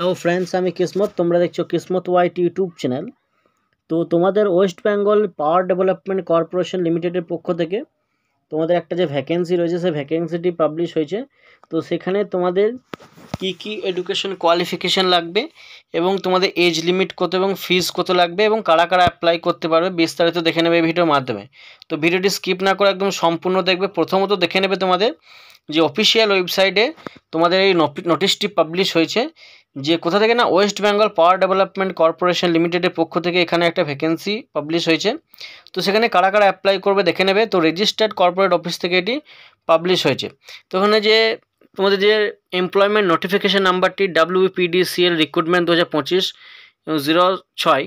Hello friends, আমি কিসমত। তোমরা দেখছো কিসমত ওয়াইটি ইউটিউব চ্যানেল। তো তোমাদের West Bengal power development corporation লিমিটেডের পক্ষ থেকে তোমাদের একটা যে ভ্যাকেন্সি রয়েছে, সেই ভ্যাকেন্সিটি পাবলিশ হয়েছে। তো সেখানে তোমাদের কি এডুকেশন কোয়ালিফিকেশান লাগবে এবং তোমাদের এজ লিমিট কত এবং ফিস কত লাগবে এবং কারা কারা অ্যাপ্লাই করতে পারবে বিস্তারিত দেখে নেবে এই ভিডিওর মাধ্যমে। তো ভিডিওটি স্কিপ না করে একদম সম্পূর্ণ দেখবে। প্রথমত দেখে নেবে তোমাদের যে অফিসিয়াল ওয়েবসাইটে তোমাদের এই নোটিশটি পাবলিশ হয়েছে, যে কোথা থেকে না, West Bengal power development corporation লিমিটেডের পক্ষ থেকে এখানে একটা ভ্যাকেন্সি পাবলিশ হয়েছে। তো সেখানে কারা কারা অ্যাপ্লাই করবে দেখে নেবে। তো রেজিস্টার্ড কর্পোরেট অফিস থেকে এটি পাবলিশ হয়েছে। তো ওখানে যে তোমাদের যে এমপ্লয়মেন্ট নোটিফিকেশান নাম্বারটি WPDCL রিক্রুটমেন্ট 2025-06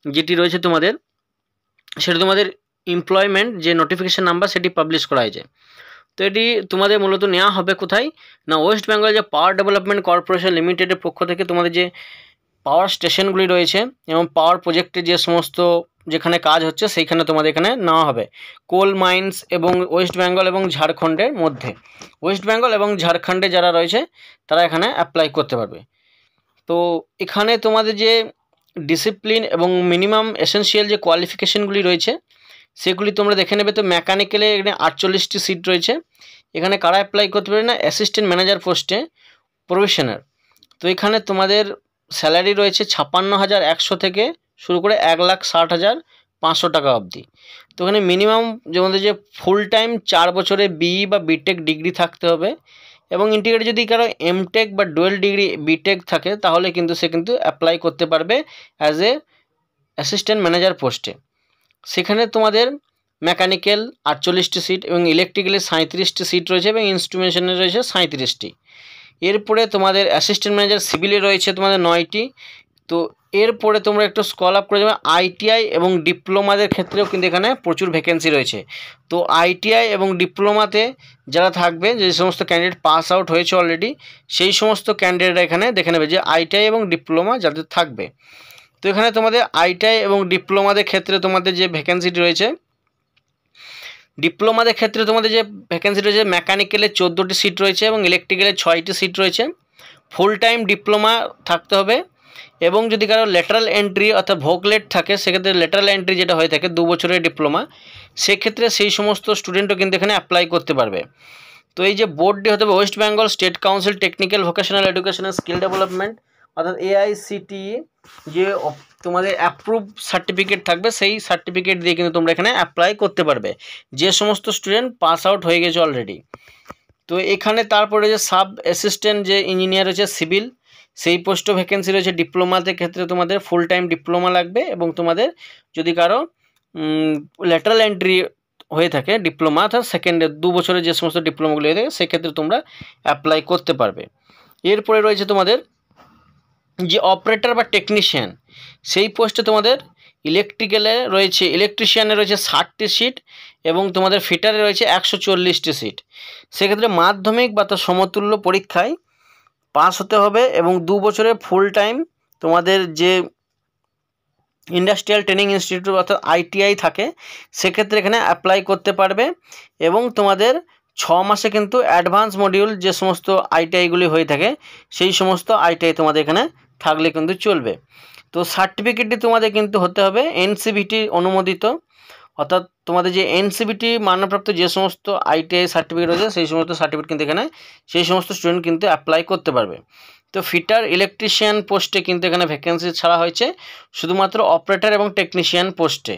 যেটি রয়েছে তোমাদের, সেটা তোমাদের এমপ্লয়মেন্ট যে নোটিফিকেশান নাম্বার সেটি পাবলিশ করা হয়েছে। তো এটি তোমাদের মূলত নেওয়া হবে কোথায় না, ওয়েস্ট বেঙ্গল যে পাওয়ার ডেভেলপমেন্ট কর্পোরেশন লিমিটেডের পক্ষ থেকে তোমাদের যে পাওয়ার স্টেশনগুলি রয়েছে এবং পাওয়ার প্রজেক্টে যে সমস্ত যেখানে কাজ হচ্ছে সেইখানে তোমাদের এখানে নেওয়া হবে। কোল মাইন্স এবং ওয়েস্ট বেঙ্গল এবং ঝাড়খণ্ডের মধ্যে, ওয়েস্ট বেঙ্গল এবং ঝাড়খণ্ডে যারা রয়েছে তারা এখানে অ্যাপ্লাই করতে পারবে। তো এখানে তোমাদের যে ডিসিপ্লিন এবং মিনিমাম এসেনশিয়াল যে কোয়ালিফিকেশানগুলি রয়েছে সেগুলি তোমরা দেখে নেবে। তো মেকানিক্যালে এখানে 48টি সিট রয়েছে। এখানে কারা অ্যাপ্লাই করতে পারে না, অ্যাসিস্ট্যান্ট ম্যানেজার পোস্টে প্রফেশনাল। তো এখানে তোমাদের স্যালারি রয়েছে 56,100 থেকে শুরু করে 1,60,500 টাকা অবধি। তো এখানে মিনিমাম যেমন যে ফুল টাইম 4 বছরে BE বা বিটেক ডিগ্রি থাকতে হবে এবং ইন্টিগ্রেটেড যদি কারো এমটেক বা ডুয়েল ডিগ্রি বিটেক থাকে তাহলে কিন্তু সে কিন্তু অ্যাপ্লাই করতে পারবে অ্যাজ এ অ্যাসিস্ট্যান্ট ম্যানেজার পোস্টে। সেখানে তোমাদের মেকানিক্যাল 48টি সিট এবং ইলেকট্রিক্যালে 37টি সিট রয়েছে এবং ইনস্ট্রুমেন্টেশনে রয়েছে 37টি। এরপরে তোমাদের অ্যাসিস্ট্যান্ট ম্যানেজার সিভিলে রয়েছে তোমাদের 9টি। তো এরপরে তোমরা একটু স্কল আপ করে যাবে, ITI এবং ডিপ্লোমাদের ক্ষেত্রেও কিন্তু এখানে প্রচুর ভ্যাকেন্সি রয়েছে। তো ITI এবং ডিপ্লোমাতে যারা থাকবে, যে সমস্ত ক্যান্ডিডেট পাস আউট হয়েছে অলরেডি, সেই সমস্ত ক্যান্ডিডেটরা এখানে দেখে নেবে যে ITI এবং ডিপ্লোমা যাদের থাকবে। তো এখানে তোমাদের ITI এবং ডিপ্লোমাদের ক্ষেত্রে তোমাদের যে ভ্যাকেন্সিটি রয়েছে, ডিপ্লোমাদের ক্ষেত্রে তোমাদের যে ভ্যাকেন্সি রয়েছে, মেকানিক্যালে 14টি সিট রয়েছে এবং ইলেকট্রিক্যালে 6টি সিট রয়েছে। ফুল টাইম ডিপ্লোমা থাকতে হবে এবং যদি কারো লেটারাল এন্ট্রি অর্থাৎ ভোকলেট থাকে সেক্ষেত্রে লেটারাল এন্ট্রি যেটা হয়ে থাকে 2 বছরের ডিপ্লোমা, সেক্ষেত্রে সেই সমস্ত স্টুডেন্টও কিন্তু এখানে অ্যাপ্লাই করতে পারবে। তো এই যে বোর্ডটি হতে হবে West Bengal state council technical vocational education and skill development, অর্থাৎ AICTE যে তোমাদের অ্যাপ্রুভ সার্টিফিকেট থাকবে, সেই সার্টিফিকেট দিয়ে কিন্তু তোমরা এখানে অ্যাপ্লাই করতে পারবে যে সমস্ত স্টুডেন্ট পাস আউট হয়ে গেছে অলরেডি। তো এখানে তারপরে যে সাব অ্যাসিস্ট্যান্ট যে ইঞ্জিনিয়ার রয়েছে সিভিল, সেই পোস্টও ভ্যাকেন্সি রয়েছে। ডিপ্লোমাতে ক্ষেত্রে তোমাদের ফুল টাইম ডিপ্লোমা লাগবে এবং তোমাদের যদি কারো ল্যাটারাল এন্ট্রি হয়ে থাকে ডিপ্লোমা অর্থাৎ সেকেন্ডে 2 বছরের যে সমস্ত ডিপ্লোমাগুলি হয়ে থাকে সেক্ষেত্রে তোমরা অ্যাপ্লাই করতে পারবে। এরপরে রয়েছে তোমাদের যে অপারেটর বা টেকনিশিয়ান, সেই পোস্টে তোমাদের ইলেকট্রিক্যালে রয়েছে, ইলেকট্রিশিয়ানে রয়েছে 60টি সিট এবং তোমাদের ফিটারে রয়েছে 140টি সিট। সেক্ষেত্রে মাধ্যমিক বা তার সমতুল্য পরীক্ষায় পাস হতে হবে এবং 2 বছরের ফুল টাইম তোমাদের যে ইন্ডাস্ট্রিয়াল ট্রেনিং ইনস্টিটিউট অর্থাৎ ITI থাকে সেক্ষেত্রে এখানে অ্যাপ্লাই করতে পারবে এবং তোমাদের 6 মাসে কিন্তু অ্যাডভান্স মডিউল যে সমস্ত ITIগুলি হয়ে থাকে সেই সমস্ত ITI তোমাদের এখানে থাকলে কিন্তু চলবে। তো সার্টিফিকেটটি তোমাদের কিন্তু হতে হবে NCVT অনুমোদিত, অর্থাৎ তোমাদের যে NCVT মান্যপ্রাপ্ত যে সমস্ত ITI সার্টিফিকেট রয়েছে সেই সমস্ত সার্টিফিকেট কিন্তু এখানে সেই সমস্ত স্টুডেন্ট কিন্তু অ্যাপ্লাই করতে পারবে। তো ফিটার ইলেকট্রিশিয়ান পোস্টে কিন্তু এখানে ভ্যাকেন্সি ছাড়া হয়েছে শুধুমাত্র অপারেটর এবং টেকনিশিয়ান পোস্টে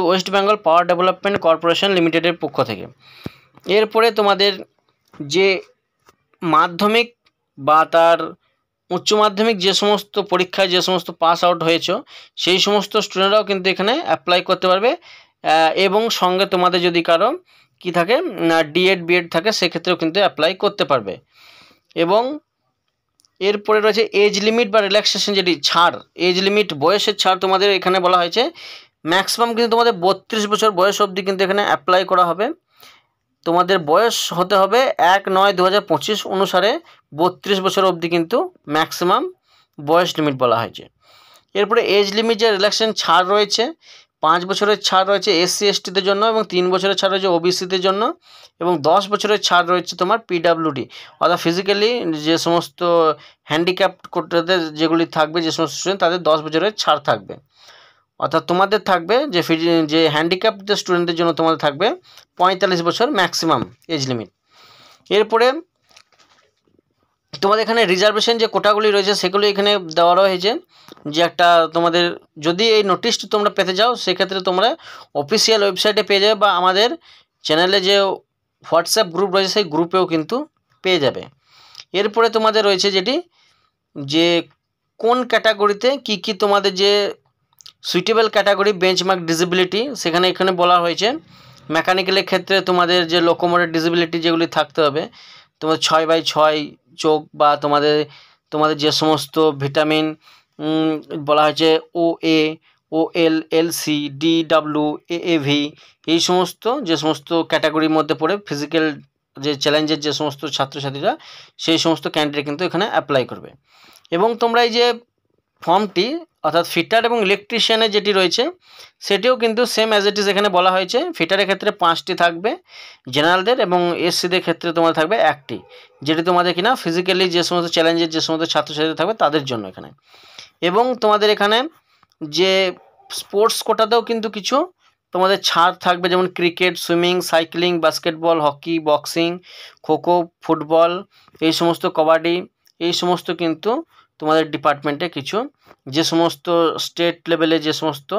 West Bengal power development corporation লিমিটেডের পক্ষ থেকে। এরপরে তোমাদের যে মাধ্যমিক বা তার উচ্চ মাধ্যমিক যে সমস্ত পরীক্ষায় যে সমস্ত পাস আউট হয়েছে সেই সমস্ত স্টুডেন্টরাও কিন্তু এখানে অ্যাপ্লাই করতে পারবে এবং সঙ্গে তোমাদের যদি কারো কি থাকে না D.Ed B.Ed থাকে সেক্ষেত্রেও কিন্তু অ্যাপ্লাই করতে পারবে। এবং এরপরে রয়েছে এজ লিমিট বা রিল্যাক্সেশন, যেটি ছাড়, এজ লিমিট বয়সের ছাড় তোমাদের এখানে বলা হয়েছে। ম্যাক্সিমাম কিন্তু তোমাদের 32 বছর বয়স অবধি কিন্তু এখানে অ্যাপ্লাই করা হবে। তোমাদের বয়স হতে হবে 1/9/2025 অনুসারে 32 বছর অবধি কিন্তু ম্যাক্সিমাম বয়স লিমিট বলা হয়েছে। এরপরে এজ লিমিট যে রিল্যাক্সেশন ছাড় রয়েছে 5 বছরের ছাড় রয়েছে SC STদের জন্য এবং 3 বছরের ছাড় রয়েছে OBCদের জন্য এবং 10 বছরের ছাড় রয়েছে তোমার PWD অর্থাৎ ফিজিক্যালি যে সমস্ত হ্যান্ডিক্যাপড কোটাতে যেগুলি থাকবে, যে সমস্ত স্টুডেন্ট তাদের 10 বছরের ছাড় থাকবে। অর্থাৎ তোমাদের থাকবে যে হ্যান্ডিক্যাপড স্টুডেন্টদের জন্য তোমাদের থাকবে 45 বছর ম্যাক্সিমাম এজ লিমিট। এরপরে তোমাদের এখানে রিজার্ভেশন যে কোটাগুলি রয়েছে সেগুলি এখানে দেওয়া রয়েছে, যে একটা তোমাদের যদি এই নোটিশটি তোমরা পেতে যাও সেক্ষেত্রে তোমরা অফিসিয়াল ওয়েবসাইটে পেয়ে যাবে বা আমাদের চ্যানেলে যে হোয়াটসঅ্যাপ গ্রুপ রয়েছে সেই গ্রুপেও কিন্তু পেয়ে যাবে। এরপরে তোমাদের রয়েছে যেটি যে কোন ক্যাটাগরিতে কি তোমাদের যে সুইটেবল ক্যাটাগরি বেঞ্চমার্ক ডিসেবিলিটি সেখানে এখানে বলা হয়েছে। মেকানিক্যালের ক্ষেত্রে তোমাদের যে লোকোমোটর ডিসেবিলিটি যেগুলি থাকতে হবে, তোমাদের 6/6 চোখ বা তোমাদের যে সমস্ত ভিটামিন বলা হয়েছে OA OL LC DW AAV এই সমস্ত যে সমস্ত ক্যাটাগরির মধ্যে পড়ে ফিজিক্যাল যে চ্যালেঞ্জের যে সমস্ত ছাত্রছাত্রীরা সেই সমস্ত ক্যান্ডিডেট কিন্তু এখানে অ্যাপ্লাই করবে। এবং তোমরা এই যে ফর্মটি অর্থাৎ ফিটার এবং ইলেকট্রিশিয়ানের যেটি রয়েছে সেটিও কিন্তু সেম অ্যাজ ইট ইজ এখানে বলা হয়েছে। ফিটারের ক্ষেত্রে 5টি থাকবে জেনারেলদের এবং SCদের ক্ষেত্রে তোমাদের থাকবে 1টি, যেটি তোমাদের কিনা ফিজিক্যালি যে সমস্ত চ্যালেঞ্জের যে সমস্ত ছাত্রছাত্রী থাকবে তাদের জন্য এখানে। এবং তোমাদের এখানে যে স্পোর্টস কোটাতেও কিন্তু কিছু তোমাদের ছাড় থাকবে, যেমন cricket, swimming, cycling, basketball, hockey, boxing, kho kho, football, এই সমস্ত কবাডি, এই সমস্ত কিন্তু তোমাদের ডিপার্টমেন্টে কিছু যে সমস্ত স্টেট লেভেলে যে সমস্ত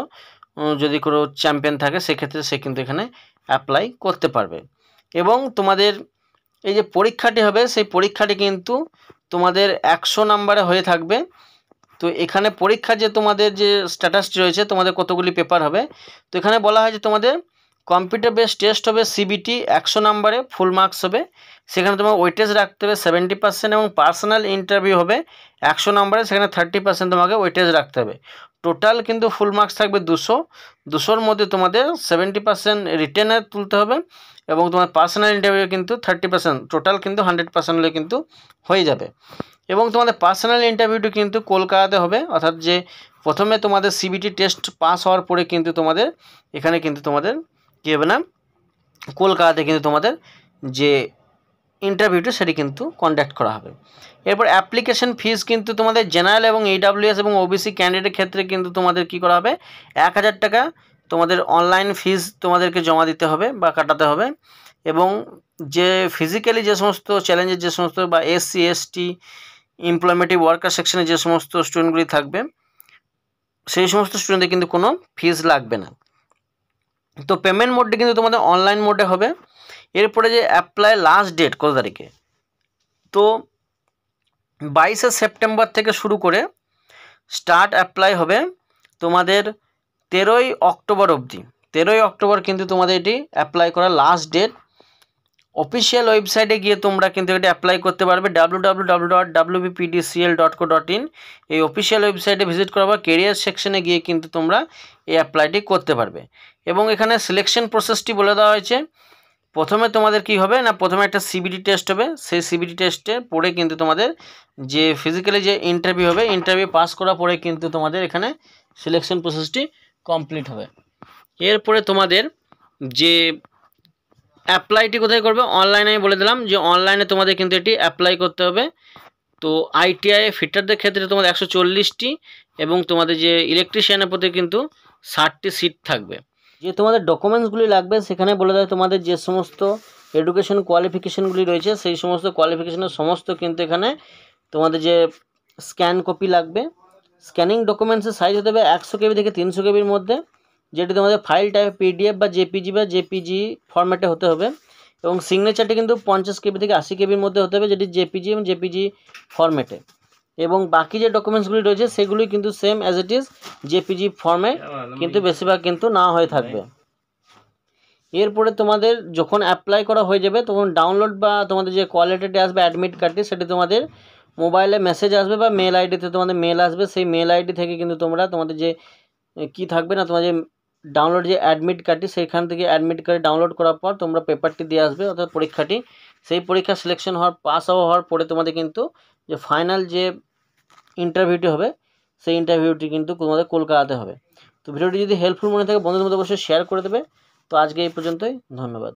যদি কোনো চ্যাম্পিয়ন থাকে সেক্ষেত্রে সে কিন্তু এখানে অ্যাপ্লাই করতে পারবে। এবং তোমাদের এই যে পরীক্ষাটি হবে সেই পরীক্ষাটি কিন্তু তোমাদের 100 নম্বরে হয়ে থাকবে। তো এখানে পরীক্ষা যে তোমাদের যে স্ট্যাটাসটি রয়েছে তোমাদের কতগুলি পেপার হবে, তো এখানে বলা হয় যে তোমাদের কম্পিউটার বেসড টেস্ট হবে CBT 100 নম্বরে, ফুল মার্কস হবে, সেখানে তোমার ওয়েটেজ রাখতে হবে 70% এবং পার্সোনাল ইন্টারভিউ হবে 100 নম্বরে, সেখানে 30% তোমাকে ওয়েটেজ রাখতে হবে। টোটাল কিন্তু ফুল মার্কস থাকবে 200-200-র মধ্যে তোমাদের 70% রিটেনে তুলতে হবে এবং তোমার পার্সোনাল ইন্টারভিউ কিন্তু 30%, টোটাল কিন্তু 100% হলে কিন্তু হয়ে যাবে। এবং তোমাদের পার্সোনাল ইন্টারভিউটি কিন্তু কলকাতাতে হবে, অর্থাৎ যে প্রথমে তোমাদের CBT টেস্ট পাস হওয়ার পরে কিন্তু তোমাদের এখানে কিন্তু তোমাদের কী হবে না কলকাতাতে কিন্তু তোমাদের যে ইন্টারভিউটি সেটি কিন্তু কন্ডাক্ট করা হবে। এরপর অ্যাপ্লিকেশন ফিস কিন্তু তোমাদের জেনারেল এবং AWS এবং OBC ক্যান্ডিডেটের ক্ষেত্রে কিন্তু তোমাদের কী করা হবে 1000 টাকা তোমাদের অনলাইন ফিস তোমাদেরকে জমা দিতে হবে বা কাটাতে হবে। এবং যে ফিজিক্যালি যে সমস্ত চ্যালেঞ্জের যে সমস্ত বা SC ST এমপ্লয়মেন্টিভ ওয়ার্কার সেকশনে যে সমস্ত স্টুডেন্টগুলি থাকবে সেই সমস্ত স্টুডেন্টদের কিন্তু কোনো ফিস লাগবে না। তো পেমেন্ট মোডটি কিন্তু তোমাদের অনলাইন মোডে হবে। এরপরে যে অ্যাপ্লাই লাস্ট ডেট কত তারিখে, তো 22শে সেপ্টেম্বর থেকে শুরু করে স্টার্ট অ্যাপ্লাই হবে তোমাদের 13ই অক্টোবর অবধি। 13ই অক্টোবর কিন্তু তোমাদের এটি অ্যাপ্লাই করার লাস্ট ডেট। অফিসিয়াল ওয়েবসাইটে গিয়ে তোমরা কিন্তু এটি অ্যাপ্লাই করতে পারবে www.wbpdcl.co.in এই অফিসিয়াল ওয়েবসাইটে ভিজিট করার পর কেরিয়ার সেকশনে গিয়ে কিন্তু তোমরা এই অ্যাপ্লাইটি করতে পারবে। এবং এখানে সিলেকশন প্রসেসটি বলে দেওয়া হয়েছে। প্রথমে তোমাদের কি হবে না, প্রথমে একটা CBT টেস্ট হবে, সেই CBT টেস্টে পড়ে কিন্তু তোমাদের যে ফিজিক্যালি যে ইন্টারভিউ হবে, ইন্টারভিউ পাস করার পরে কিন্তু তোমাদের এখানে সিলেকশন প্রসেসটি কমপ্লিট হবে। এরপরে তোমাদের যে অ্যাপ্লাইটি কোথায় করবে, অনলাইনে আমি বলে দিলাম যে অনলাইনে তোমাদের কিন্তু এটি অ্যাপ্লাই করতে হবে। তো ITI ফিটারদের ক্ষেত্রে তোমাদের 140টি এবং তোমাদের যে ইলেকট্রিশিয়ানের প্রতি কিন্তু 60টি সিট থাকবে। যে তোমাদের ডকুমেন্টসগুলি লাগবে সেখানে বলে দেয় তোমাদের যে সমস্ত এডুকেশন কোয়ালিফিকেশানগুলি রয়েছে সেই সমস্ত কোয়ালিফিকেশানের সমস্ত কিন্তু এখানে তোমাদের যে স্ক্যান কপি লাগবে। স্ক্যানিং ডকুমেন্টসের সাইজ হতে হবে 100 KB থেকে 300 KBর মধ্যে, যেটি তোমাদের ফাইল টাইপ PDF বা JPG ফরম্যাটে হতে হবে। এবং সিগনেচারটি কিন্তু 50 KB থেকে 80 KBর মধ্যে হতে হবে, যেটি JPG এবং JPG ফরম্যাটে। এবং বাকি যে ডকুমেন্টসগুলি রয়েছে সেগুলি কিন্তু same as it is JPG ফর্মে, কিন্তু বেশিরভাগ কিন্তু না হয়ে থাকবে। এরপরে তোমাদের যখন অ্যাপ্লাই করা হয়ে যাবে তখন ডাউনলোড বা তোমাদের যে কল লেটারটি আসবে অ্যাডমিট কার্ডটি, সেটি তোমাদের মোবাইলে মেসেজ আসবে বা মেল আইডিতে তোমাদের মেল আসবে। সেই মেল আইডি থেকে কিন্তু তোমরা তোমাদের যে কি থাকবে না, তোমার যে ডাউনলোড যে অ্যাডমিট কার্ডটি সেইখান থেকে অ্যাডমিট কার্ড ডাউনলোড করার পর তোমরা পেপারটি দিয়ে আসবে, অর্থাৎ পরীক্ষাটি। সেই পরীক্ষা সিলেকশন হওয়ার পাস হওয়ার পরে তোমাদের কিন্তু যে ফাইনাল যে ইন্টারভিউটি হবে সেই ইন্টারভিউটি কিন্তু তোমাদের কলকাতাতে হবে। তো ভিডিওটি যদি হেল্পফুল মনে থাকে বন্ধুদের মধ্যে অবশ্যই শেয়ার করে দেবে। তো আজকে এই পর্যন্তই, ধন্যবাদ।